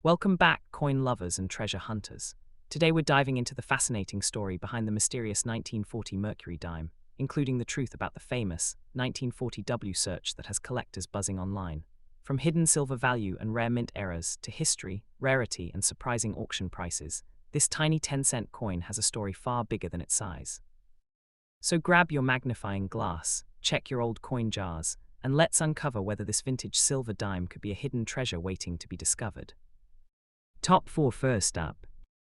Welcome back, coin lovers and treasure hunters. Today we're diving into the fascinating story behind the mysterious 1940 Mercury dime, including the truth about the famous 1940 W search that has collectors buzzing online. From hidden silver value and rare mint errors to history, rarity, and surprising auction prices, this tiny 10-cent coin has a story far bigger than its size. So grab your magnifying glass, check your old coin jars, and let's uncover whether this vintage silver dime could be a hidden treasure waiting to be discovered. Top 4. First up.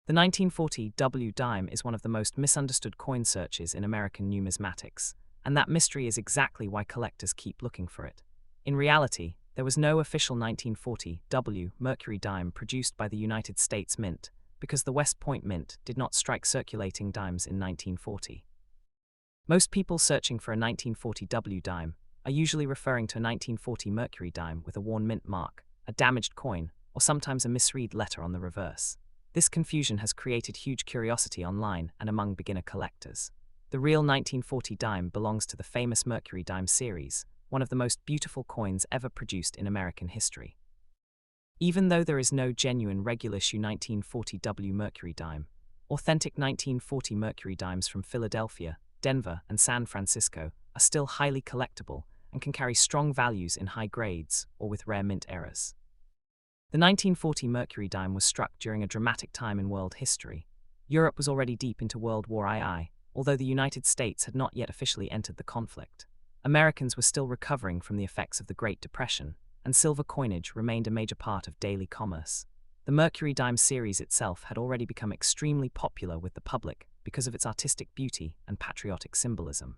The 1940 W dime is one of the most misunderstood coin searches in American numismatics, and that mystery is exactly why collectors keep looking for it. In reality, there was no official 1940 W Mercury dime produced by the United States Mint, because the West Point Mint did not strike circulating dimes in 1940. Most people searching for a 1940 W dime are usually referring to a 1940 Mercury dime with a worn mint mark, a damaged coin, or sometimes a misread letter on the reverse. This confusion has created huge curiosity online and among beginner collectors. The real 1940 dime belongs to the famous Mercury dime series, one of the most beautiful coins ever produced in American history. Even though there is no genuine regular-issue 1940 W Mercury dime, authentic 1940 Mercury dimes from Philadelphia, Denver, and San Francisco are still highly collectible and can carry strong values in high grades or with rare mint errors. The 1940 Mercury dime was struck during a dramatic time in world history. Europe was already deep into World War II, although the United States had not yet officially entered the conflict. Americans were still recovering from the effects of the Great Depression, and silver coinage remained a major part of daily commerce. The Mercury dime series itself had already become extremely popular with the public because of its artistic beauty and patriotic symbolism.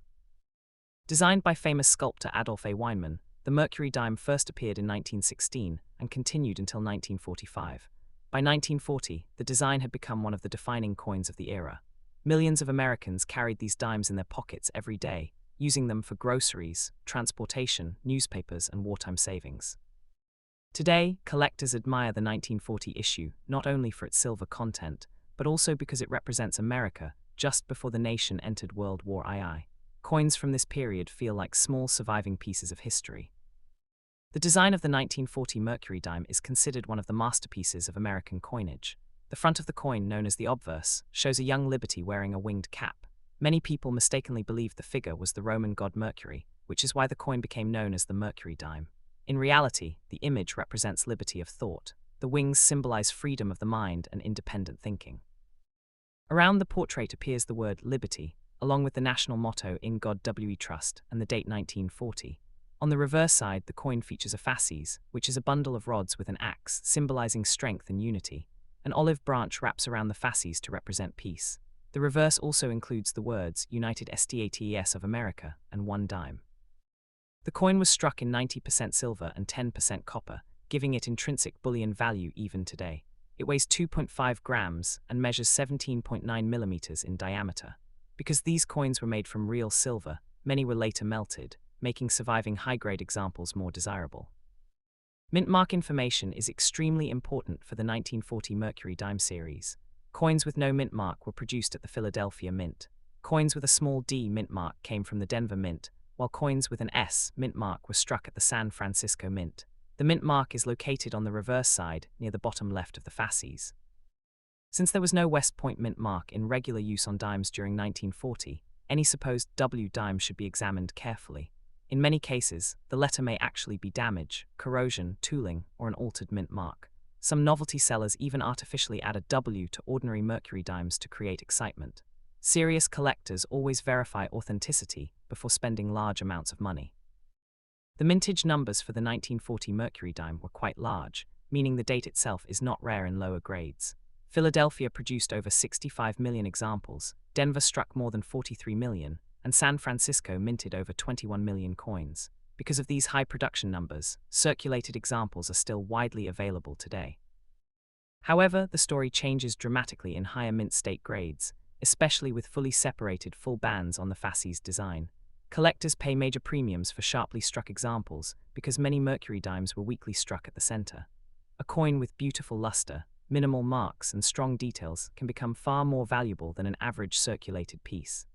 Designed by famous sculptor Adolph A. Weinman, the Mercury dime first appeared in 1916 and continued until 1945. By 1940, the design had become one of the defining coins of the era. Millions of Americans carried these dimes in their pockets every day, using them for groceries, transportation, newspapers, and wartime savings. Today, collectors admire the 1940 issue not only for its silver content, but also because it represents America just before the nation entered World War II. Coins from this period feel like small surviving pieces of history. The design of the 1940 Mercury dime is considered one of the masterpieces of American coinage. The front of the coin, known as the obverse, shows a young Liberty wearing a winged cap. Many people mistakenly believed the figure was the Roman god Mercury, which is why the coin became known as the Mercury dime. In reality, the image represents liberty of thought. The wings symbolize freedom of the mind and independent thinking. Around the portrait appears the word liberty, along with the national motto "In God We Trust" and the date 1940. On the reverse side, the coin features a fasces, which is a bundle of rods with an axe, symbolizing strength and unity. An olive branch wraps around the fasces to represent peace. The reverse also includes the words United States of America and one dime. The coin was struck in 90% silver and 10% copper, giving it intrinsic bullion value even today. It weighs 2.5 grams and measures 17.9 millimeters in diameter. Because these coins were made from real silver, many were later melted, making surviving high-grade examples more desirable. Mint mark information is extremely important for the 1940 Mercury dime series. Coins with no mint mark were produced at the Philadelphia Mint. Coins with a small d mint mark came from the Denver Mint, while coins with an S mint mark were struck at the San Francisco Mint. The mint mark is located on the reverse side, near the bottom left of the fasces. Since there was no West Point mint mark in regular use on dimes during 1940, any supposed W dime should be examined carefully. In many cases, the letter may actually be damage, corrosion, tooling, or an altered mint mark. Some novelty sellers even artificially add a W to ordinary Mercury dimes to create excitement. Serious collectors always verify authenticity before spending large amounts of money. The mintage numbers for the 1940 Mercury dime were quite large, meaning the date itself is not rare in lower grades. Philadelphia produced over 65 million examples, Denver struck more than 43 million, and San Francisco minted over 21 million coins. Because of these high production numbers, circulated examples are still widely available today. However, the story changes dramatically in higher mint state grades, especially with fully separated full bands on the fasces design. Collectors pay major premiums for sharply struck examples because many Mercury dimes were weakly struck at the center. A coin with beautiful luster, minimal marks, and strong details can become far more valuable than an average circulated piece.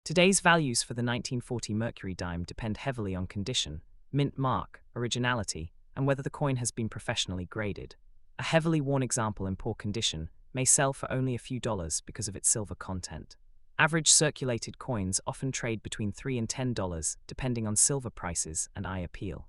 Today's values for the 1940 Mercury dime depend heavily on condition, mint mark, originality, and whether the coin has been professionally graded. A heavily worn example in poor condition may sell for only a few dollars because of its silver content. Average circulated coins often trade between $3 and $10 depending on silver prices and eye appeal.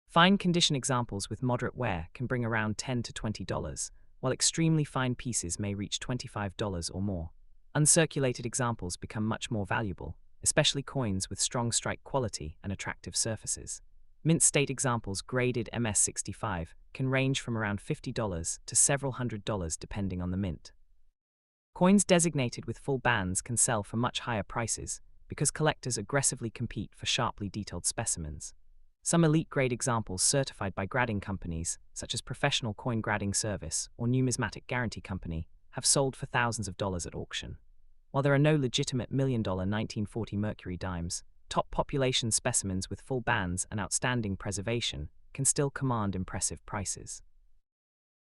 Fine condition examples with moderate wear can bring around $10 to $20, while extremely fine pieces may reach $25 or more. Uncirculated examples become much more valuable, especially coins with strong strike quality and attractive surfaces. Mint state examples graded MS-65 can range from around $50 to several $100s depending on the mint. Coins designated with full bands can sell for much higher prices because collectors aggressively compete for sharply detailed specimens. Some elite-grade examples certified by grading companies, such as Professional Coin Grading Service or Numismatic Guarantee Company, have sold for thousands of dollars at auction. While there are no legitimate million-dollar 1940 Mercury dimes, top population specimens with full bands and outstanding preservation can still command impressive prices.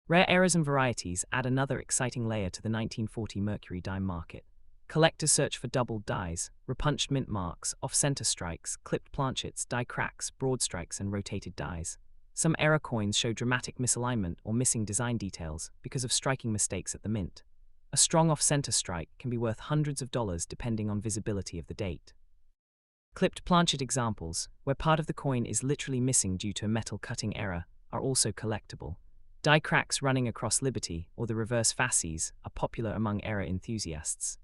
Rare errors and varieties add another exciting layer to the 1940 Mercury dime market. Collectors search for doubled dies, repunched mint marks, off-center strikes, clipped planchets, die cracks, broad strikes, and rotated dies. Some error coins show dramatic misalignment or missing design details because of striking mistakes at the mint. A strong off-center strike can be worth hundreds of dollars depending on visibility of the date. Clipped planchet examples, where part of the coin is literally missing due to a metal cutting error, are also collectible. Die cracks running across Liberty or the reverse fasces are popular among error enthusiasts.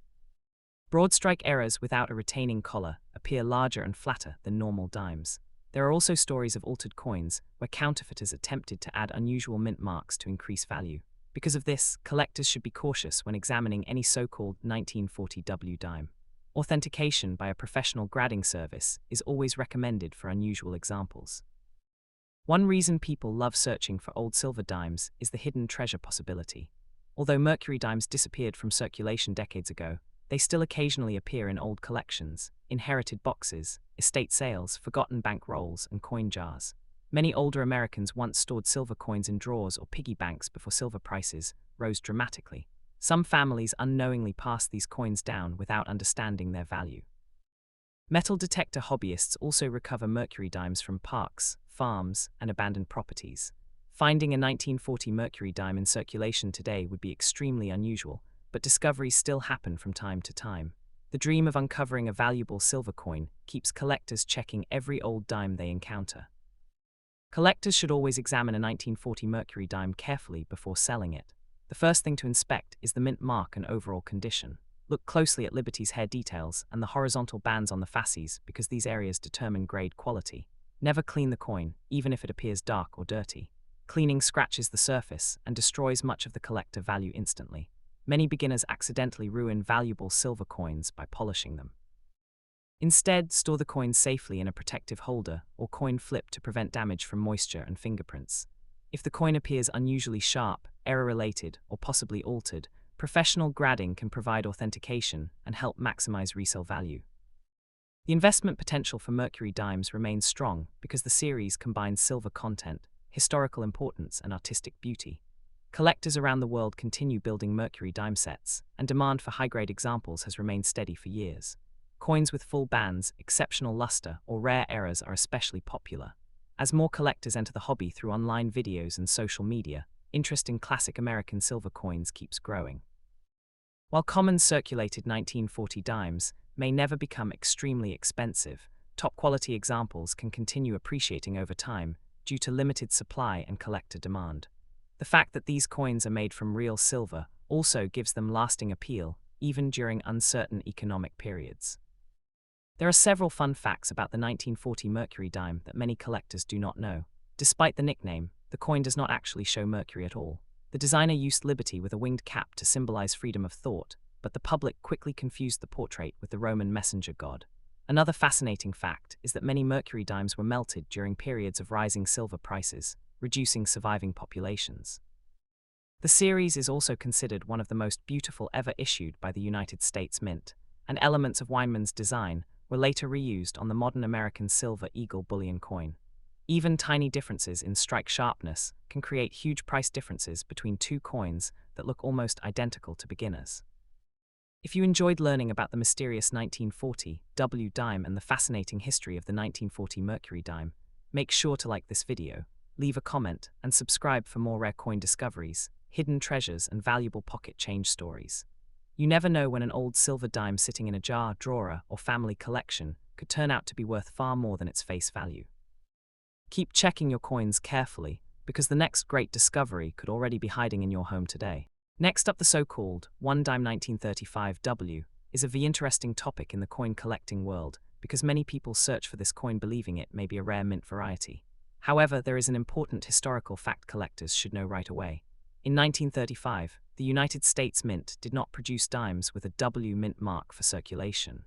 Broad strike errors without a retaining collar appear larger and flatter than normal dimes. There are also stories of altered coins where counterfeiters attempted to add unusual mint marks to increase value. Because of this, collectors should be cautious when examining any so-called 1940 W dime. Authentication by a professional grading service is always recommended for unusual examples. One reason people love searching for old silver dimes is the hidden treasure possibility. Although Mercury dimes disappeared from circulation decades ago, they still occasionally appear in old collections, inherited boxes, estate sales, forgotten bank rolls, and coin jars. Many older Americans once stored silver coins in drawers or piggy banks before silver prices rose dramatically. Some families unknowingly passed these coins down without understanding their value. Metal detector hobbyists also recover Mercury dimes from parks, farms, and abandoned properties. Finding a 1940 Mercury dime in circulation today would be extremely unusual, but discoveries still happen from time to time. The dream of uncovering a valuable silver coin keeps collectors checking every old dime they encounter. Collectors should always examine a 1940 Mercury dime carefully before selling it. The first thing to inspect is the mint mark and overall condition. Look closely at Liberty's hair details and the horizontal bands on the fasces because these areas determine grade quality. Never clean the coin, even if it appears dark or dirty. Cleaning scratches the surface and destroys much of the collector value instantly. Many beginners accidentally ruin valuable silver coins by polishing them. Instead, store the coins safely in a protective holder or coin flip to prevent damage from moisture and fingerprints. If the coin appears unusually sharp, error-related, or possibly altered, professional grading can provide authentication and help maximize resale value. The investment potential for Mercury dimes remains strong because the series combines silver content, historical importance, and artistic beauty. Collectors around the world continue building Mercury dime sets, and demand for high-grade examples has remained steady for years. Coins with full bands, exceptional luster, or rare errors are especially popular. As more collectors enter the hobby through online videos and social media, interest in classic American silver coins keeps growing. While common circulated 1940 dimes may never become extremely expensive, top-quality examples can continue appreciating over time due to limited supply and collector demand. The fact that these coins are made from real silver also gives them lasting appeal, even during uncertain economic periods. There are several fun facts about the 1940 Mercury dime that many collectors do not know. Despite the nickname, the coin does not actually show Mercury at all. The designer used Liberty with a winged cap to symbolize freedom of thought, but the public quickly confused the portrait with the Roman messenger god. Another fascinating fact is that many Mercury dimes were melted during periods of rising silver prices, reducing surviving populations. The series is also considered one of the most beautiful ever issued by the United States Mint, and elements of Weinman's design were later reused on the modern American silver eagle bullion coin. Even tiny differences in strike sharpness can create huge price differences between two coins that look almost identical to beginners. If you enjoyed learning about the mysterious 1940 W dime and the fascinating history of the 1940 Mercury dime, make sure to like this video. leave a comment, and subscribe for more rare coin discoveries, hidden treasures, and valuable pocket change stories. You never know when an old silver dime sitting in a jar, drawer, or family collection could turn out to be worth far more than its face value. Keep checking your coins carefully, because the next great discovery could already be hiding in your home today. Next up, the so-called one dime 1935 W is a very interesting topic in the coin collecting world because many people search for this coin believing it may be a rare mint variety. However, there is an important historical fact collectors should know right away. In 1935, the United States Mint did not produce dimes with a W mint mark for circulation.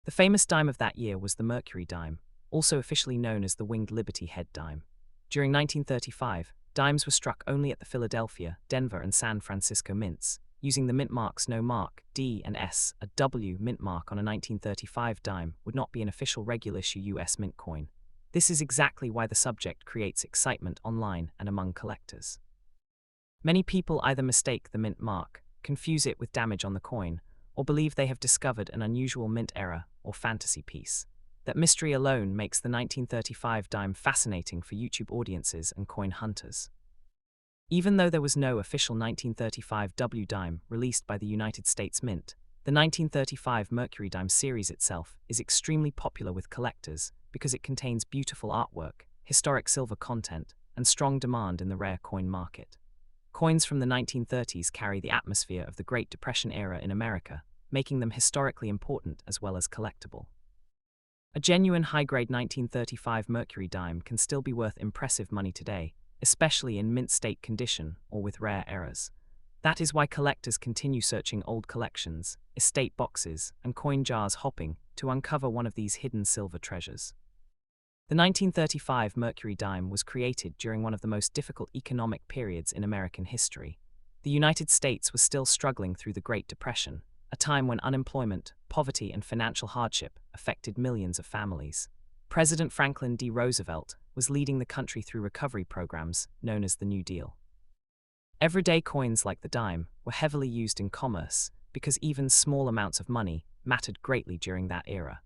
The famous dime of that year was the Mercury dime, also officially known as the Winged Liberty Head dime. During 1935, dimes were struck only at the Philadelphia, Denver, and San Francisco mints, using the mint marks No Mark, D and S. A W mint mark on a 1935 dime would not be an official regular-issue U.S. mint coin. This is exactly why the subject creates excitement online and among collectors. Many people either mistake the mint mark, confuse it with damage on the coin, or believe they have discovered an unusual mint error or fantasy piece. That mystery alone makes the 1935 dime fascinating for YouTube audiences and coin hunters. Even though there was no official 1935 W dime released by the United States Mint, the 1935 Mercury dime series itself is extremely popular with collectors because it contains beautiful artwork, historic silver content, and strong demand in the rare coin market. Coins from the 1930s carry the atmosphere of the Great Depression era in America, making them historically important as well as collectible. A genuine high-grade 1935 Mercury dime can still be worth impressive money today, especially in mint state condition or with rare errors. That is why collectors continue searching old collections, estate boxes, and coin jars hopping to uncover one of these hidden silver treasures. The 1935 Mercury dime was created during one of the most difficult economic periods in American history. The United States was still struggling through the Great Depression, a time when unemployment, poverty, and financial hardship affected millions of families. President Franklin D. Roosevelt was leading the country through recovery programs known as the New Deal. Everyday coins like the dime were heavily used in commerce because even small amounts of money mattered greatly during that era.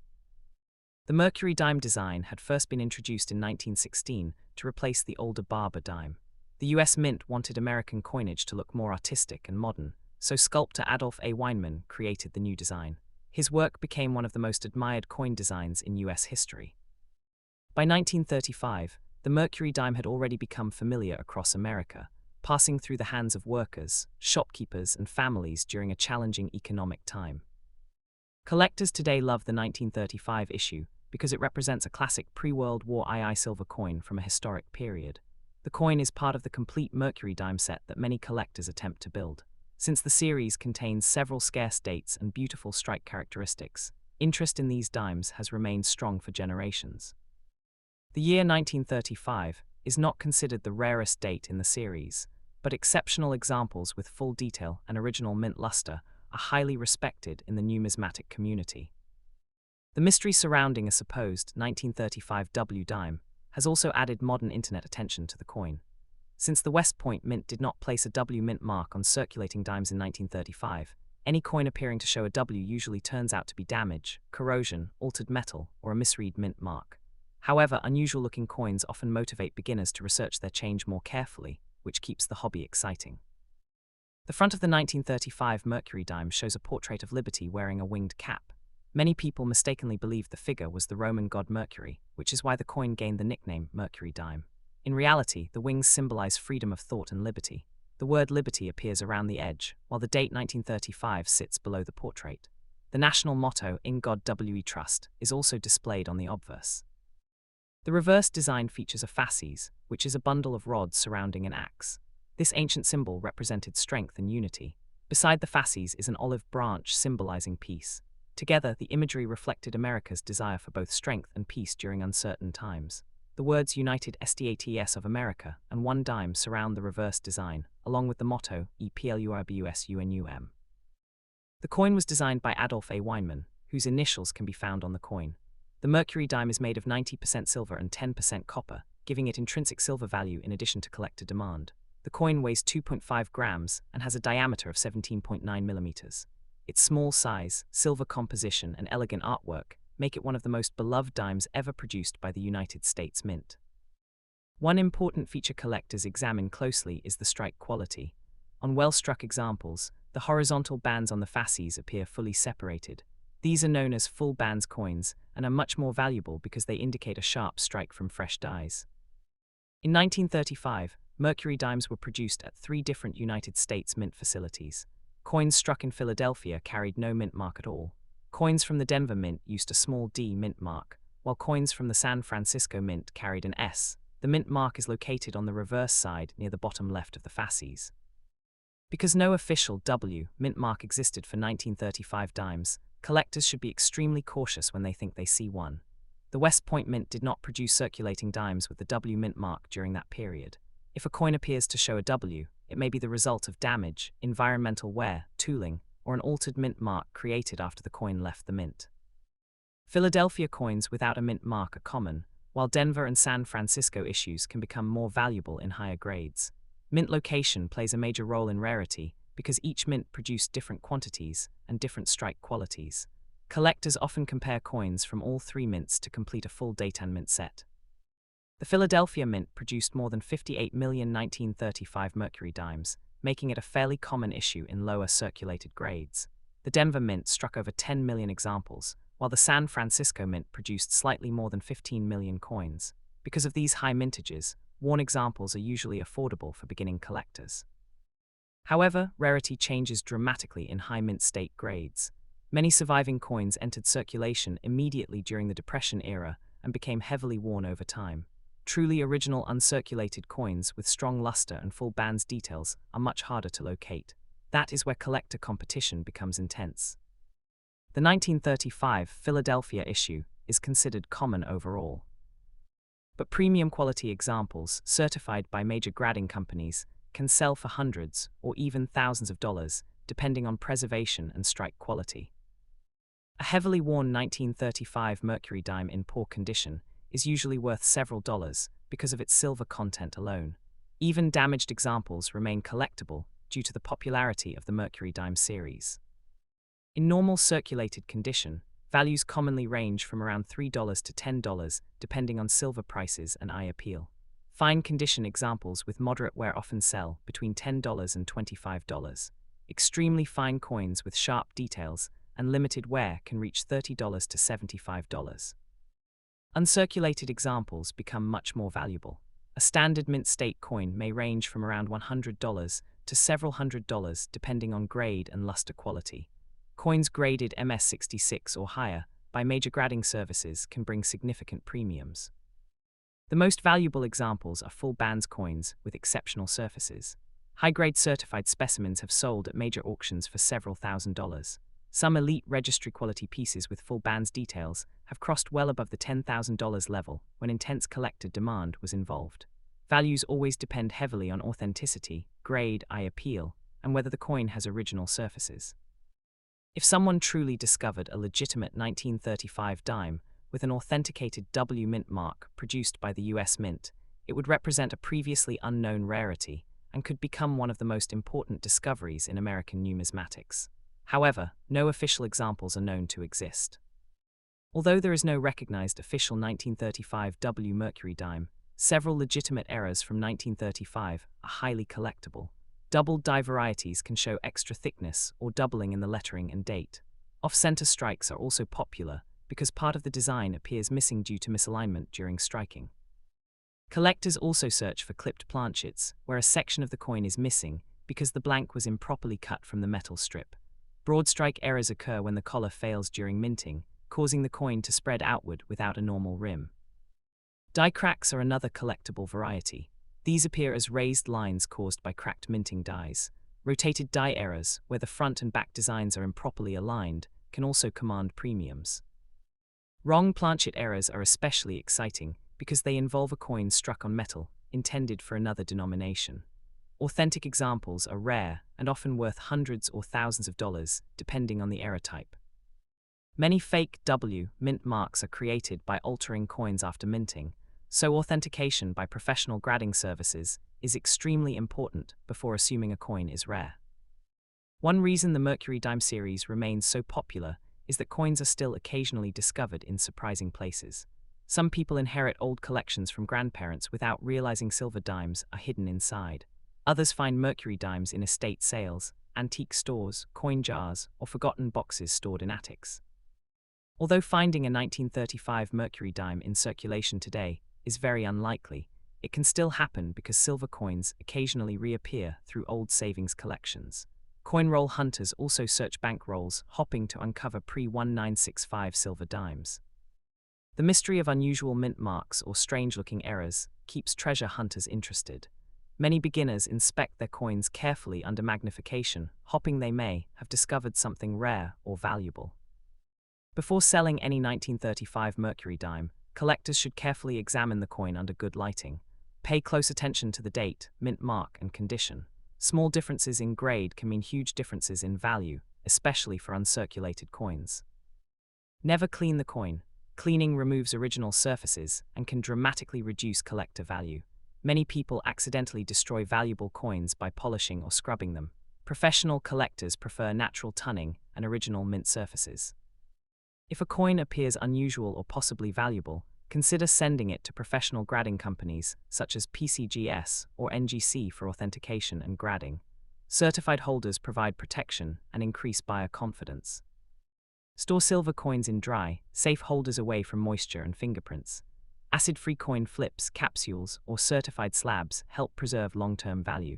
The Mercury dime design had first been introduced in 1916 to replace the older Barber dime. The U.S. Mint wanted American coinage to look more artistic and modern, so sculptor Adolph A. Weinman created the new design. His work became one of the most admired coin designs in U.S. history. By 1935, the Mercury dime had already become familiar across America, passing through the hands of workers, shopkeepers, and families during a challenging economic time. Collectors today love the 1935 issue because it represents a classic pre-World War II silver coin from a historic period. The coin is part of the complete Mercury dime set that many collectors attempt to build. Since the series contains several scarce dates and beautiful strike characteristics, interest in these dimes has remained strong for generations. The year 1935 is not considered the rarest date in the series, but exceptional examples with full detail and original mint luster are highly respected in the numismatic community. The mystery surrounding a supposed 1935 W dime has also added modern internet attention to the coin. Since the West Point Mint did not place a W mint mark on circulating dimes in 1935, any coin appearing to show a W usually turns out to be damage, corrosion, altered metal, or a misread mint mark. However, unusual-looking coins often motivate beginners to research their change more carefully, which keeps the hobby exciting. The front of the 1935 Mercury dime shows a portrait of Liberty wearing a winged cap. Many people mistakenly believed the figure was the Roman god Mercury, which is why the coin gained the nickname Mercury dime. In reality, the wings symbolize freedom of thought and liberty. The word liberty appears around the edge, while the date 1935 sits below the portrait. The national motto, In God We Trust, is also displayed on the obverse. The reverse design features a fasces, which is a bundle of rods surrounding an axe. This ancient symbol represented strength and unity. Beside the fasces is an olive branch symbolizing peace. Together, the imagery reflected America's desire for both strength and peace during uncertain times. The words United States of America and one dime surround the reverse design, along with the motto EPLURBUSUNUM. The coin was designed by Adolph A. Weinman, whose initials can be found on the coin. The Mercury dime is made of 90% silver and 10% copper, giving it intrinsic silver value in addition to collector demand. The coin weighs 2.5 grams and has a diameter of 17.9 millimeters. Its small size, silver composition, and elegant artwork make it one of the most beloved dimes ever produced by the United States Mint. One important feature collectors examine closely is the strike quality. On well-struck examples, the horizontal bands on the fasces appear fully separated. These are known as full bands coins and are much more valuable because they indicate a sharp strike from fresh dies. In 1935, mercury dimes were produced at 3 different United States mint facilities. Coins struck in Philadelphia carried no mint mark at all. Coins from the Denver Mint used a small D mint mark, while coins from the San Francisco Mint carried an S. The mint mark is located on the reverse side near the bottom left of the fasces. Because no official W mint mark existed for 1935 dimes, collectors should be extremely cautious when they think they see one. The West Point Mint did not produce circulating dimes with the W mint mark during that period. If a coin appears to show a W, it may be the result of damage, environmental wear, tooling, or an altered mint mark created after the coin left the mint. Philadelphia coins without a mint mark are common, while Denver and San Francisco issues can become more valuable in higher grades. Mint location plays a major role in rarity because each mint produced different quantities and different strike qualities. Collectors often compare coins from all 3 mints to complete a full date and mint set. The Philadelphia Mint produced more than 58 million 1935 mercury dimes, making it a fairly common issue in lower circulated grades. The Denver Mint struck over 10 million examples, while the San Francisco Mint produced slightly more than 15 million coins. Because of these high mintages, worn examples are usually affordable for beginning collectors. However, rarity changes dramatically in high mint state grades. Many surviving coins entered circulation immediately during the Depression era and became heavily worn over time. Truly original uncirculated coins with strong luster and full bands details are much harder to locate. That is where collector competition becomes intense. The 1935 Philadelphia issue is considered common overall. But premium quality examples, certified by major grading companies, can sell for hundreds or even thousands of dollars, depending on preservation and strike quality. A heavily worn 1935 mercury dime in poor condition is usually worth several dollars because of its silver content alone. Even damaged examples remain collectible due to the popularity of the mercury dime series. In normal circulated condition, values commonly range from around $3 to $10 depending on silver prices and eye appeal. Fine condition examples with moderate wear often sell between $10 and $25. Extremely fine coins with sharp details and limited wear can reach $30 to $75. Uncirculated examples become much more valuable. A standard mint state coin may range from around $100 to several $100s depending on grade and luster quality. Coins graded MS66 or higher by major grading services can bring significant premiums. The most valuable examples are full bands coins with exceptional surfaces. High-grade certified specimens have sold at major auctions for several $1,000s. Some elite registry quality pieces with full bands details have crossed well above the $10,000 level when intense collector demand was involved. Values always depend heavily on authenticity, grade, eye appeal, and whether the coin has original surfaces. If someone truly discovered a legitimate 1935 dime with an authenticated W mint mark produced by the US Mint, it would represent a previously unknown rarity and could become one of the most important discoveries in American numismatics. However, no official examples are known to exist. Although there is no recognized official 1935 W mercury dime, several legitimate errors from 1935 are highly collectible. Doubled die varieties can show extra thickness or doubling in the lettering and date. Off-center strikes are also popular because part of the design appears missing due to misalignment during striking. Collectors also search for clipped planchets, where a section of the coin is missing because the blank was improperly cut from the metal strip. Broad strike errors occur when the collar fails during minting, causing the coin to spread outward without a normal rim. Die cracks are another collectible variety. These appear as raised lines caused by cracked minting dies. Rotated die errors, where the front and back designs are improperly aligned, can also command premiums. Wrong planchet errors are especially exciting because they involve a coin struck on metal, intended for another denomination. Authentic examples are rare and often worth hundreds or thousands of dollars, depending on the error type. Many fake W mint marks are created by altering coins after minting, so authentication by professional grading services is extremely important before assuming a coin is rare. One reason the mercury dime series remains so popular is that coins are still occasionally discovered in surprising places. Some people inherit old collections from grandparents without realizing silver dimes are hidden inside. Others find mercury dimes in estate sales, antique stores, coin jars, or forgotten boxes stored in attics. Although finding a 1935 mercury dime in circulation today is very unlikely, it can still happen because silver coins occasionally reappear through old savings collections. Coin roll hunters also search bank rolls, hoping to uncover pre-1965 silver dimes. The mystery of unusual mint marks or strange-looking errors keeps treasure hunters interested. Many beginners inspect their coins carefully under magnification, hoping they may have discovered something rare or valuable. Before selling any 1935 mercury dime, collectors should carefully examine the coin under good lighting. Pay close attention to the date, mint mark, and condition. Small differences in grade can mean huge differences in value, especially for uncirculated coins. Never clean the coin. Cleaning removes original surfaces and can dramatically reduce collector value. Many people accidentally destroy valuable coins by polishing or scrubbing them. Professional collectors prefer natural tunning and original mint surfaces. If a coin appears unusual or possibly valuable, consider sending it to professional grading companies such as PCGS or NGC for authentication and grading. Certified holders provide protection and increase buyer confidence. Store silver coins in dry, safe holders away from moisture and fingerprints. Acid-free coin flips, capsules, or certified slabs help preserve long-term value.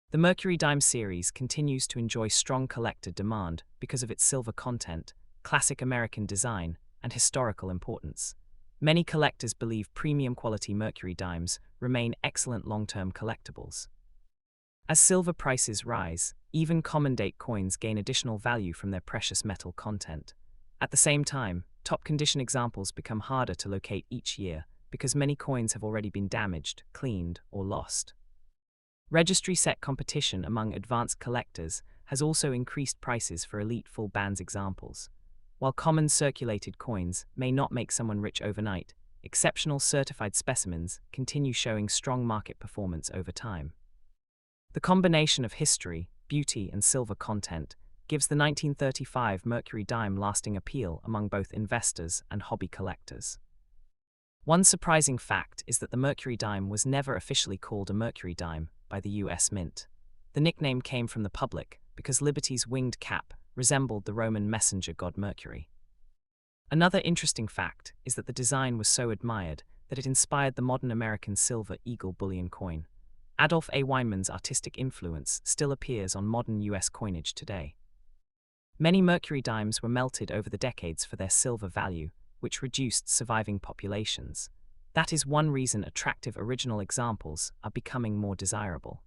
The Mercury Dime series continues to enjoy strong collector demand because of its silver content, classic American design, and historical importance. Many collectors believe premium quality mercury dimes remain excellent long-term collectibles. As silver prices rise, even common date coins gain additional value from their precious metal content. At the same time, top condition examples become harder to locate each year because many coins have already been damaged, cleaned, or lost. Registry set competition among advanced collectors has also increased prices for elite full bands examples. While common circulated coins may not make someone rich overnight, exceptional certified specimens continue showing strong market performance over time. The combination of history, beauty, and silver content gives the 1935 mercury dime lasting appeal among both investors and hobby collectors. One surprising fact is that the mercury dime was never officially called a mercury dime by the US Mint. The nickname came from the public because Liberty's winged cap resembled the Roman messenger god Mercury. Another interesting fact is that the design was so admired that it inspired the modern American silver eagle bullion coin. Adolph A. Weinman's artistic influence still appears on modern US coinage today. Many mercury dimes were melted over the decades for their silver value, which reduced surviving populations. That is one reason attractive original examples are becoming more desirable.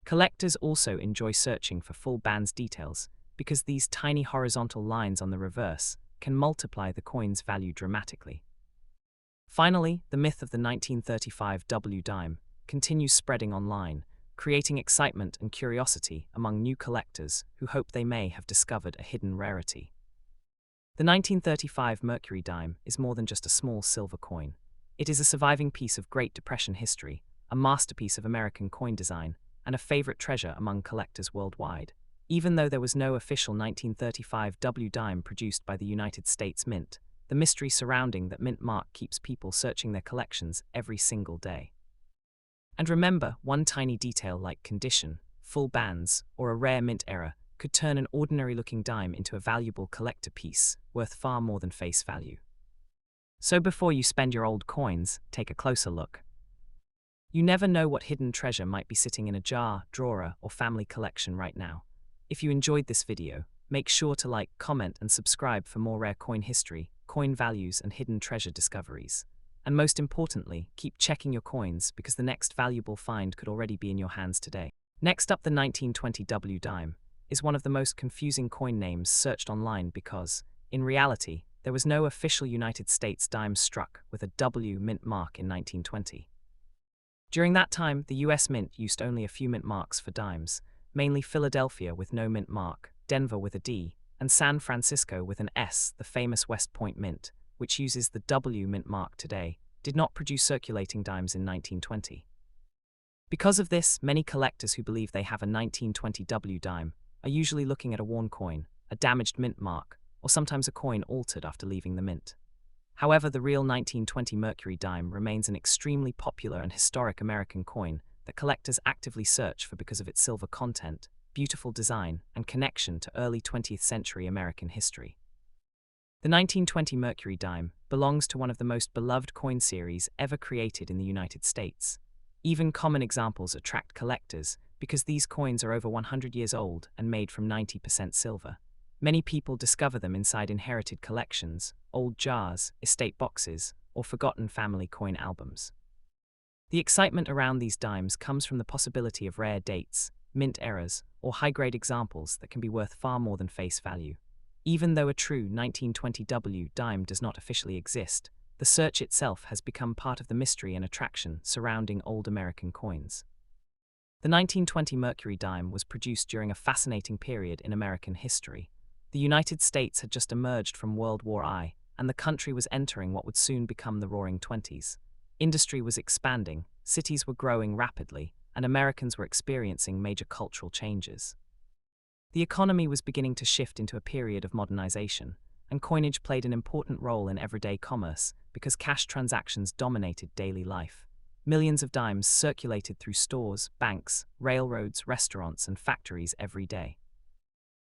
Collectors also enjoy searching for full bands details, because these tiny horizontal lines on the reverse can multiply the coin's value dramatically. Finally, the myth of the 1935 W dime continues spreading online, creating excitement and curiosity among new collectors who hope they may have discovered a hidden rarity. The 1935 mercury dime is more than just a small silver coin. It is a surviving piece of Great Depression history, a masterpiece of American coin design, and a favorite treasure among collectors worldwide. Even though there was no official 1935 W dime produced by the United States Mint, the mystery surrounding that mint mark keeps people searching their collections every single day. And remember, one tiny detail like condition, full bands, or a rare mint error could turn an ordinary-looking dime into a valuable collector piece worth far more than face value. So before you spend your old coins, take a closer look. You never know what hidden treasure might be sitting in a jar, drawer, or family collection right now. If you enjoyed this video, make sure to like, comment, and subscribe for more rare coin history, coin values, and hidden treasure discoveries. And most importantly, keep checking your coins because the next valuable find could already be in your hands today. Next up, the 1920 W dime is one of the most confusing coin names searched online because, in reality, there was no official United States dime struck with a W mint mark in 1920. During that time, the US Mint used only a few mint marks for dimes, mainly Philadelphia with no mint mark, Denver with a D, and San Francisco with an S. The famous West Point Mint, which uses the W mint mark today, did not produce circulating dimes in 1920. Because of this, many collectors who believe they have a 1920 W dime are usually looking at a worn coin, a damaged mint mark, or sometimes a coin altered after leaving the mint. However, the real 1920 Mercury dime remains an extremely popular and historic American coin that collectors actively search for because of its silver content, beautiful design, and connection to early 20th century American history. The 1920 Mercury dime belongs to one of the most beloved coin series ever created in the United States. Even common examples attract collectors because these coins are over 100 years old and made from 90% silver. Many people discover them inside inherited collections, old jars, estate boxes, or forgotten family coin albums. The excitement around these dimes comes from the possibility of rare dates, mint errors, or high-grade examples that can be worth far more than face value. Even though a true 1920W dime does not officially exist, the search itself has become part of the mystery and attraction surrounding old American coins. The 1920 Mercury dime was produced during a fascinating period in American history. The United States had just emerged from World War I, and the country was entering what would soon become the Roaring Twenties. Industry was expanding, cities were growing rapidly, and Americans were experiencing major cultural changes. The economy was beginning to shift into a period of modernization, and coinage played an important role in everyday commerce because cash transactions dominated daily life. Millions of dimes circulated through stores, banks, railroads, restaurants, and factories every day.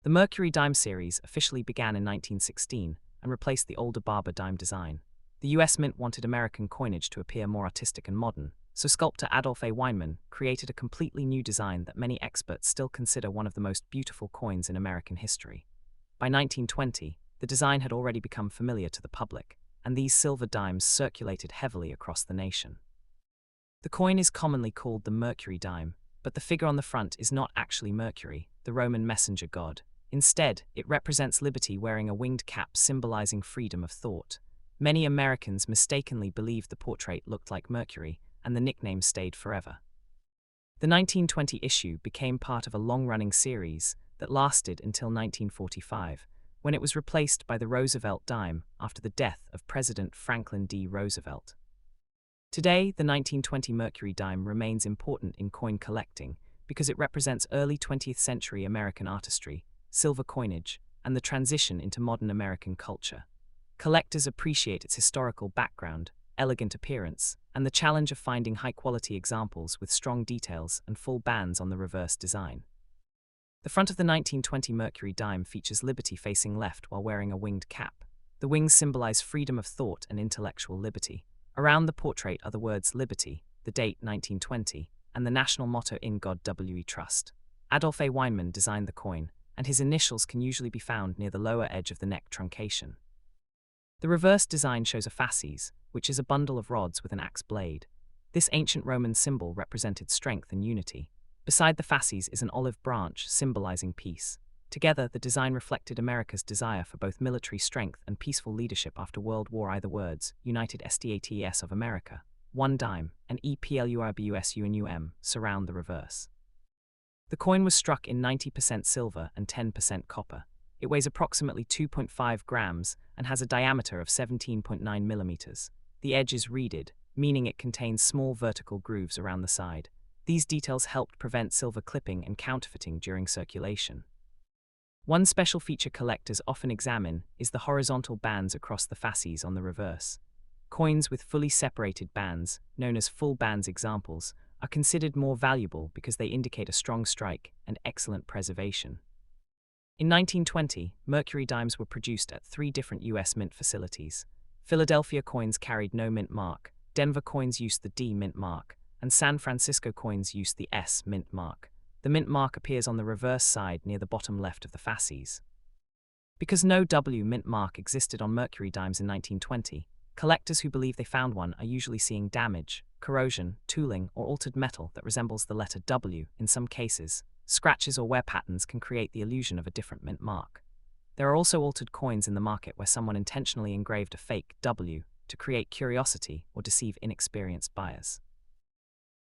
The Mercury dime series officially began in 1916 and replaced the older Barber dime design. The U.S. Mint wanted American coinage to appear more artistic and modern, so sculptor Adolph A. Weinman created a completely new design that many experts still consider one of the most beautiful coins in American history. By 1920, the design had already become familiar to the public, and these silver dimes circulated heavily across the nation. The coin is commonly called the Mercury dime, but the figure on the front is not actually Mercury, the Roman messenger god. Instead, it represents liberty wearing a winged cap symbolizing freedom of thought. Many Americans mistakenly believed the portrait looked like Mercury, and the nickname stayed forever. The 1920 issue became part of a long-running series that lasted until 1945, when it was replaced by the Roosevelt dime after the death of President Franklin D. Roosevelt. Today, the 1920 Mercury dime remains important in coin collecting because it represents early 20th century American artistry, silver coinage, and the transition into modern American culture. Collectors appreciate its historical background, elegant appearance, and the challenge of finding high-quality examples with strong details and full bands on the reverse design. The front of the 1920 Mercury dime features liberty facing left while wearing a winged cap. The wings symbolize freedom of thought and intellectual liberty. Around the portrait are the words Liberty, the date 1920, and the national motto In God We Trust. Adolph A. Weinman designed the coin, and his initials can usually be found near the lower edge of the neck truncation. The reverse design shows a fasces, which is a bundle of rods with an axe blade. This ancient Roman symbol represented strength and unity. Beside the fasces is an olive branch symbolizing peace. Together, the design reflected America's desire for both military strength and peaceful leadership after World War I. The words, United States of America, one dime, and EPLURBUSUNUM surround the reverse. The coin was struck in 90% silver and 10% copper. It weighs approximately 2.5 grams and has a diameter of 17.9 millimeters. The edge is reeded, meaning it contains small vertical grooves around the side. These details helped prevent silver clipping and counterfeiting during circulation. One special feature collectors often examine is the horizontal bands across the fasces on the reverse. Coins with fully separated bands, known as full bands examples, are considered more valuable because they indicate a strong strike and excellent preservation. In 1920, Mercury dimes were produced at 3 different U.S. mint facilities. Philadelphia coins carried no mint mark, Denver coins used the D mint mark, and San Francisco coins used the S mint mark. The mint mark appears on the reverse side near the bottom left of the fasces. Because no W mint mark existed on Mercury dimes in 1920, collectors who believe they found one are usually seeing damage, corrosion, tooling, or altered metal that resembles the letter W. In some cases, scratches or wear patterns can create the illusion of a different mint mark. There are also altered coins in the market where someone intentionally engraved a fake W to create curiosity or deceive inexperienced buyers.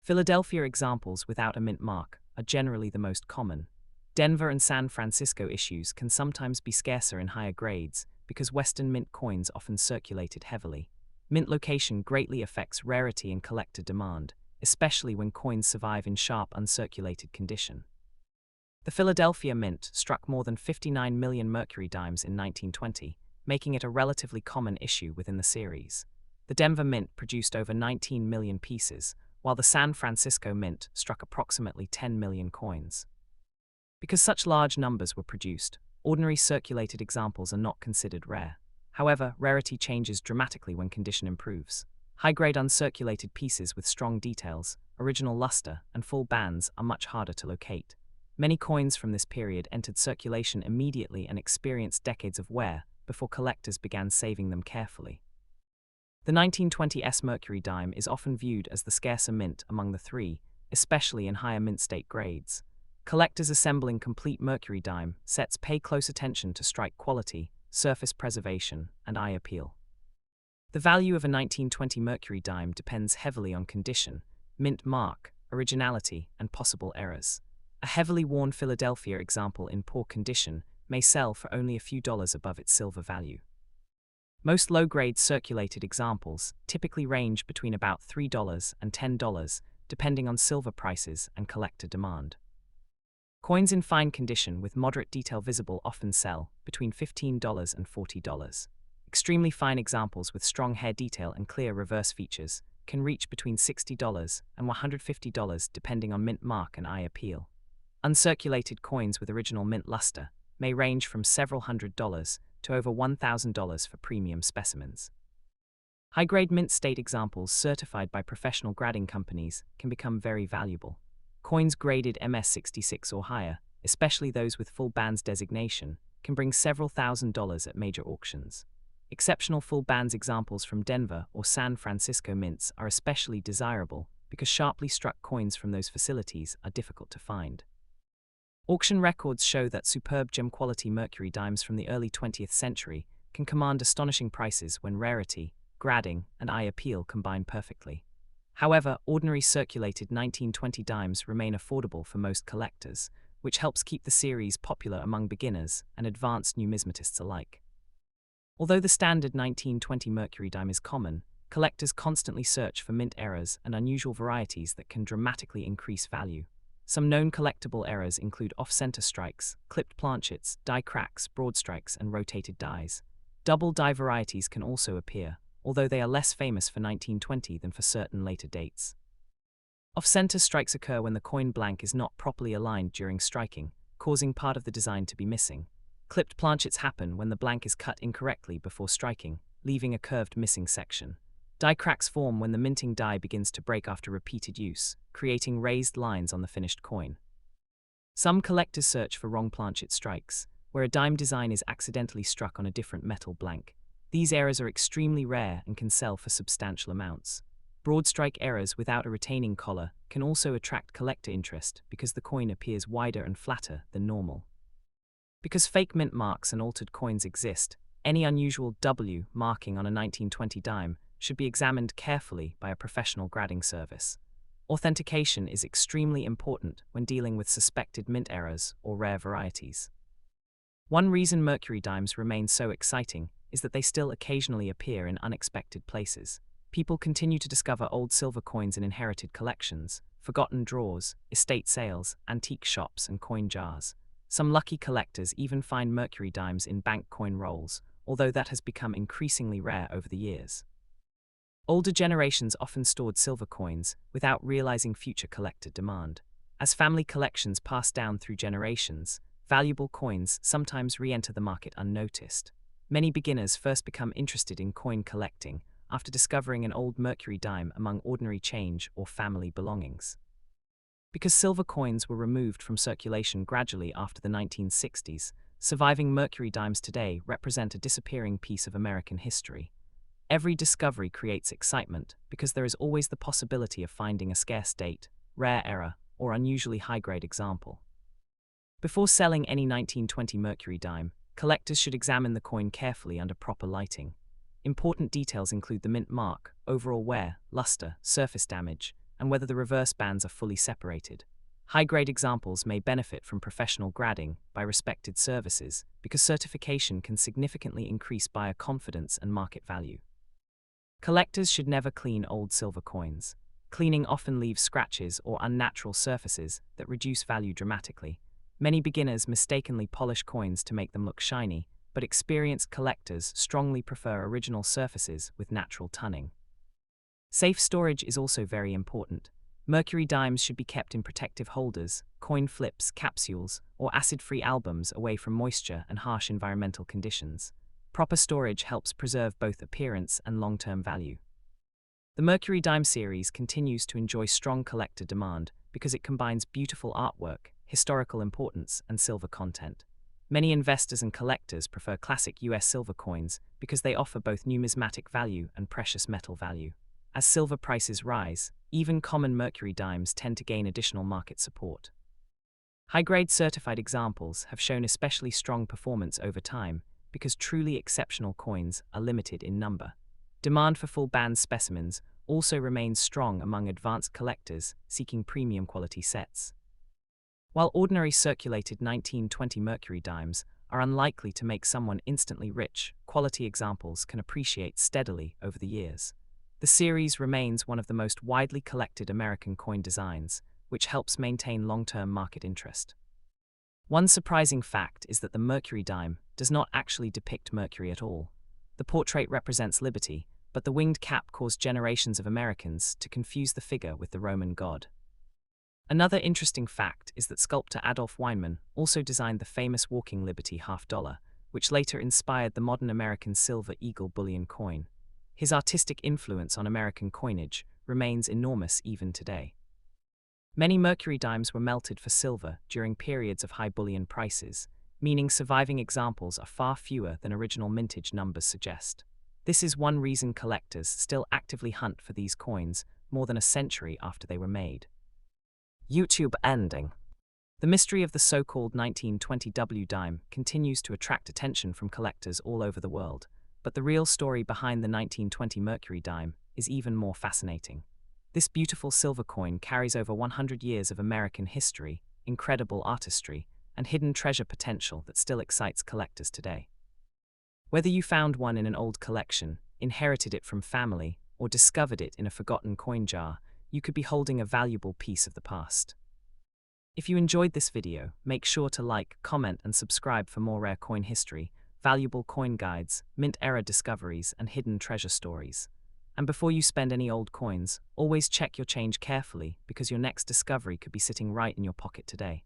Philadelphia examples without a mint mark are generally the most common. Denver and San Francisco issues can sometimes be scarcer in higher grades because Western mint coins often circulated heavily. Mint location greatly affects rarity and collector demand, especially when coins survive in sharp, uncirculated condition. The Philadelphia Mint struck more than 59 million Mercury dimes in 1920, making it a relatively common issue within the series. The Denver Mint produced over 19 million pieces, while the San Francisco Mint struck approximately 10 million coins. Because such large numbers were produced, ordinary circulated examples are not considered rare. However, rarity changes dramatically when condition improves. High-grade uncirculated pieces with strong details, original luster, and full bands are much harder to locate. Many coins from this period entered circulation immediately and experienced decades of wear before collectors began saving them carefully. The 1920s mercury dime is often viewed as the scarcer mint among the three, especially in higher mint state grades. Collectors assembling complete mercury dime sets pay close attention to strike quality, surface preservation, and eye appeal. The value of a 1920 mercury dime depends heavily on condition, mint mark, originality, and possible errors. A heavily worn Philadelphia example in poor condition may sell for only a few dollars above its silver value. Most low-grade circulated examples typically range between about $3 and $10, depending on silver prices and collector demand. Coins in fine condition with moderate detail visible often sell between $15 and $40. Extremely fine examples with strong hair detail and clear reverse features can reach between $60 and $150 depending on mint mark and eye appeal. Uncirculated coins with original mint luster may range from several $100s to over $1,000 for premium specimens. High-grade mint state examples certified by professional grading companies can become very valuable. Coins graded MS66 or higher, especially those with full bands designation, can bring several $1,000s at major auctions. Exceptional full bands examples from Denver or San Francisco mints are especially desirable because sharply struck coins from those facilities are difficult to find. Auction records show that superb gem-quality mercury dimes from the early 20th century can command astonishing prices when rarity, grading, and eye appeal combine perfectly. However, ordinary circulated 1920 dimes remain affordable for most collectors, which helps keep the series popular among beginners and advanced numismatists alike. Although the standard 1920 mercury dime is common, collectors constantly search for mint errors and unusual varieties that can dramatically increase value. Some known collectible errors include off-center strikes, clipped planchets, die cracks, broad strikes, and rotated dies. Double die varieties can also appear, although they are less famous for 1920 than for certain later dates. Off-center strikes occur when the coin blank is not properly aligned during striking, causing part of the design to be missing. Clipped planchets happen when the blank is cut incorrectly before striking, leaving a curved missing section. Die cracks form when the minting die begins to break after repeated use, creating raised lines on the finished coin. Some collectors search for wrong planchet strikes, where a dime design is accidentally struck on a different metal blank. These errors are extremely rare and can sell for substantial amounts. Broad strike errors without a retaining collar can also attract collector interest because the coin appears wider and flatter than normal. Because fake mint marks and altered coins exist, any unusual W marking on a 1920 dime should be examined carefully by a professional grading service. Authentication is extremely important when dealing with suspected mint errors or rare varieties. One reason mercury dimes remain so exciting is that they still occasionally appear in unexpected places. People continue to discover old silver coins in inherited collections, forgotten drawers, estate sales, antique shops, and coin jars. Some lucky collectors even find mercury dimes in bank coin rolls, although that has become increasingly rare over the years. Older generations often stored silver coins without realizing future collector demand. As family collections pass down through generations, valuable coins sometimes re-enter the market unnoticed. Many beginners first become interested in coin collecting after discovering an old mercury dime among ordinary change or family belongings. Because silver coins were removed from circulation gradually after the 1960s, surviving mercury dimes today represent a disappearing piece of American history. Every discovery creates excitement because there is always the possibility of finding a scarce date, rare error, or unusually high-grade example. Before selling any 1920 mercury dime, collectors should examine the coin carefully under proper lighting. Important details include the mint mark, overall wear, luster, surface damage, and whether the reverse bands are fully separated. High-grade examples may benefit from professional grading by respected services because certification can significantly increase buyer confidence and market value. Collectors should never clean old silver coins. Cleaning often leaves scratches or unnatural surfaces that reduce value dramatically. Many beginners mistakenly polish coins to make them look shiny, but experienced collectors strongly prefer original surfaces with natural tunning. Safe storage is also very important. Mercury dimes should be kept in protective holders, coin flips, capsules, or acid-free albums away from moisture and harsh environmental conditions. Proper storage helps preserve both appearance and long-term value. The Mercury dime series continues to enjoy strong collector demand because it combines beautiful artwork, historical importance, and silver content. Many investors and collectors prefer classic US silver coins because they offer both numismatic value and precious metal value. As silver prices rise, even common Mercury dimes tend to gain additional market support. High-grade certified examples have shown especially strong performance over time because truly exceptional coins are limited in number. Demand for full-band specimens also remains strong among advanced collectors seeking premium quality sets. While ordinary circulated 1920 Mercury dimes are unlikely to make someone instantly rich, quality examples can appreciate steadily over the years. The series remains one of the most widely collected American coin designs, which helps maintain long-term market interest. One surprising fact is that the Mercury dime does not actually depict Mercury at all. The portrait represents liberty, but the winged cap caused generations of Americans to confuse the figure with the Roman god. Another interesting fact is that sculptor Adolf Weinman also designed the famous Walking Liberty $50, which later inspired the modern American silver eagle bullion coin. His artistic influence on American coinage remains enormous even today. Many Mercury dimes were melted for silver during periods of high bullion prices, meaning surviving examples are far fewer than original mintage numbers suggest. This is one reason collectors still actively hunt for these coins more than a century after they were made. YouTube ending. The mystery of the so-called 1920 W dime continues to attract attention from collectors all over the world. But the real story behind the 1920 Mercury dime is even more fascinating. This beautiful silver coin carries over 100 years of American history, incredible artistry, and hidden treasure potential that still excites collectors today. Whether you found one in an old collection, inherited it from family, or discovered it in a forgotten coin jar, you could be holding a valuable piece of the past. If you enjoyed this video, make sure to like, comment, and subscribe for more rare coin history, valuable coin guides, mint-era discoveries, and hidden treasure stories. And before you spend any old coins, always check your change carefully because your next discovery could be sitting right in your pocket today.